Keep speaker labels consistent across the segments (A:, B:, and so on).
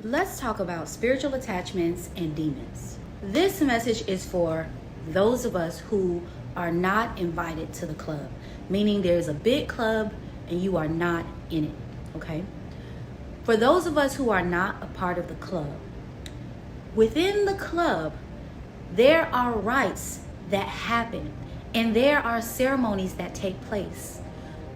A: Let's talk about spiritual attachments and demons. This message is for those of us who are not invited to the club, meaning there's a big club and you are not in it, okay? For those of us who are not a part of the club, within the club, there are rites that happen and there are ceremonies that take place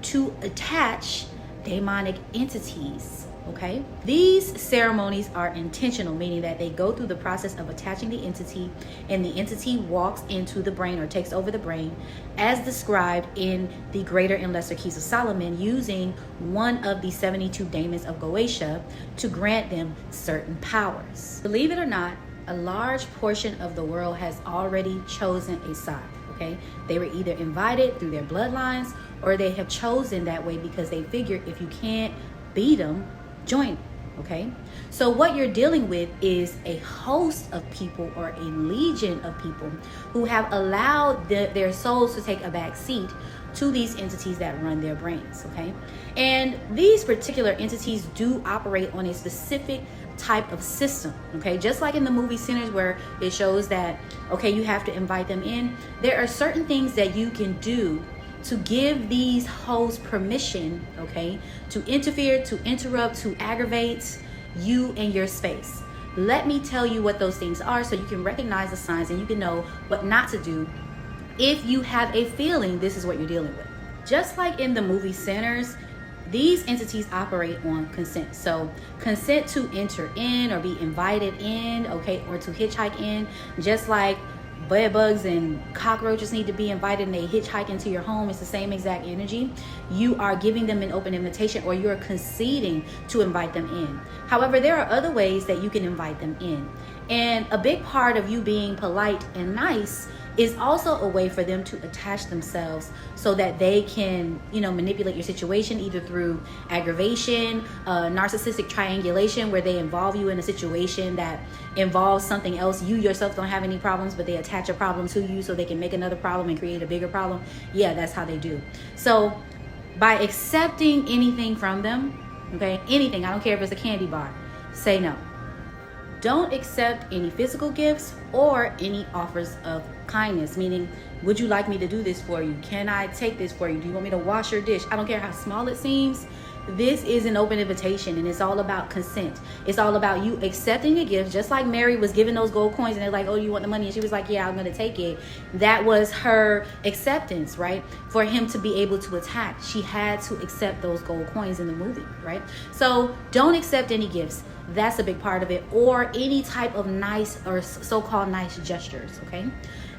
A: to attach demonic entities. Okay, these ceremonies are intentional, meaning that they go through the process of attaching the entity, and the entity walks into the brain or takes over the brain as described in the Greater and Lesser Keys of Solomon, using one of the 72 daemons of Goetia to grant them certain powers. Believe it or not, a large portion of the world has already chosen a side. Okay, they were either invited through their bloodlines or they have chosen that way because they figure if you can't beat them, join. Okay, so what you're dealing with is a host of people or a legion of people who have allowed their souls to take a back seat to these entities that run their brains. Okay, and these particular entities do operate on a specific type of system. Okay, just like in the movie Sinners, where it shows that okay, you have to invite them in, there are certain things that you can do to give these hosts permission, okay, to interfere, to interrupt, to aggravate you and your space. Let me tell you what those things are so you can recognize the signs and you can know what not to do if you have a feeling this is what you're dealing with. Just like in the movie Sinners, these entities operate on consent. So consent to enter in or be invited in, okay, or to hitchhike in, just like bed bugs and cockroaches need to be invited and they hitchhike into your home. It's the same exact energy. You are giving them an open invitation or you're conceding to invite them in. However, there are other ways that you can invite them in. And a big part of you being polite and nice is also a way for them to attach themselves so that they can, manipulate your situation either through aggravation, narcissistic triangulation, where they involve you in a situation that involves something else. You yourself don't have any problems, but they attach a problem to you so they can make another problem and create a bigger problem. Yeah, that's how they do. So by accepting anything from them, okay, anything, I don't care if it's a candy bar, say no. Don't accept any physical gifts or any offers of kindness, meaning, would you like me to do this for you? Can I take this for you? Do you want me to wash your dish? I don't care how small it seems. This is an open invitation and it's all about consent. It's all about you accepting a gift, just like Mary was given those gold coins and they're like, oh, you want the money? And she was like, yeah, I'm going to take it. That was her acceptance, right? For him to be able to attack, she had to accept those gold coins in the movie, right? So don't accept any gifts. That's a big part of it, or any type of nice or so-called nice gestures, okay?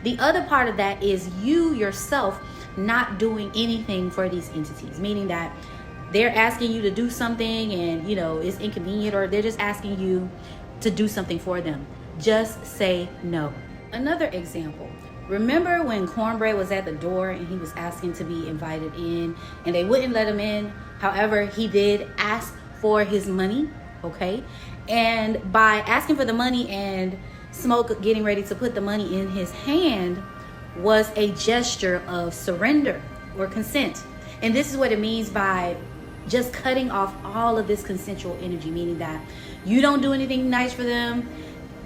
A: The other part of that is you yourself not doing anything for these entities, meaning that they're asking you to do something and, it's inconvenient, or they're just asking you to do something for them. Just say no. Another example, remember when Cornbread was at the door and he was asking to be invited in and they wouldn't let him in? However, he did ask for his money. Okay, and by asking for the money and Smoke getting ready to put the money in his hand was a gesture of surrender or consent. And this is what it means by just cutting off all of this consensual energy, meaning that you don't do anything nice for them.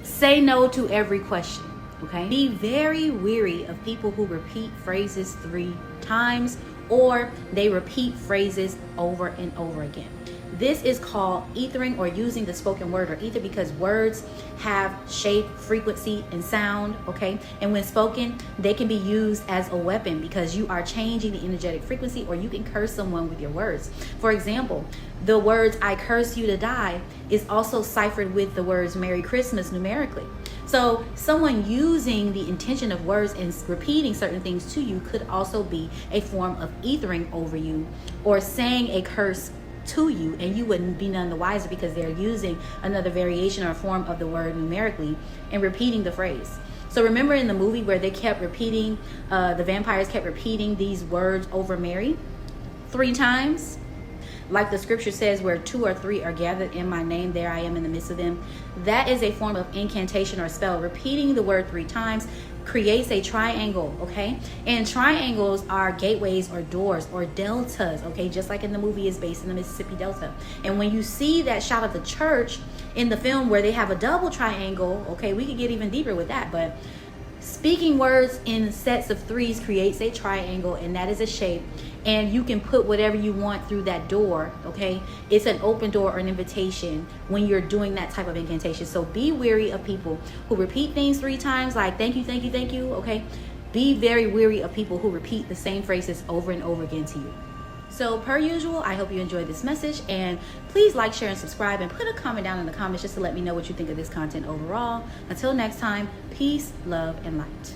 A: Say no to every question. Okay, be very weary of people who repeat phrases 3 times or they repeat phrases over and over again. This is called ethering, or using the spoken word or ether, because words have shape, frequency, and sound, okay? And when spoken, they can be used as a weapon because you are changing the energetic frequency, or you can curse someone with your words. For example, the words "I curse you to die" is also ciphered with the words "Merry Christmas" numerically. So someone using the intention of words and repeating certain things to you could also be a form of ethering over you, or saying a curse to you, and you wouldn't be none the wiser because they're using another variation or form of the word numerically and repeating the phrase. So remember in the movie where they kept repeating, the vampires kept repeating these words over Mary 3 times? like the scripture says, where 2 or 3 are gathered in my name, there I am in the midst of them. That is a form of incantation or spell. Repeating the word 3 times creates a triangle, okay? And triangles are gateways or doors or deltas, okay? Just like in the movie is based in the Mississippi Delta. And when you see that shot of the church in the film where they have a double triangle, okay, we could get even deeper with that, but speaking words in sets of 3s creates a triangle, and that is a shape, and you can put whatever you want through that door, okay? It's an open door or an invitation when you're doing that type of incantation. So be wary of people who repeat things 3 times, like thank you, thank you, thank you, okay? Be very wary of people who repeat the same phrases over and over again to you. So per usual, I hope you enjoyed this message, and please like, share, and subscribe, and put a comment down in the comments just to let me know what you think of this content overall. Until next time, peace, love, and light.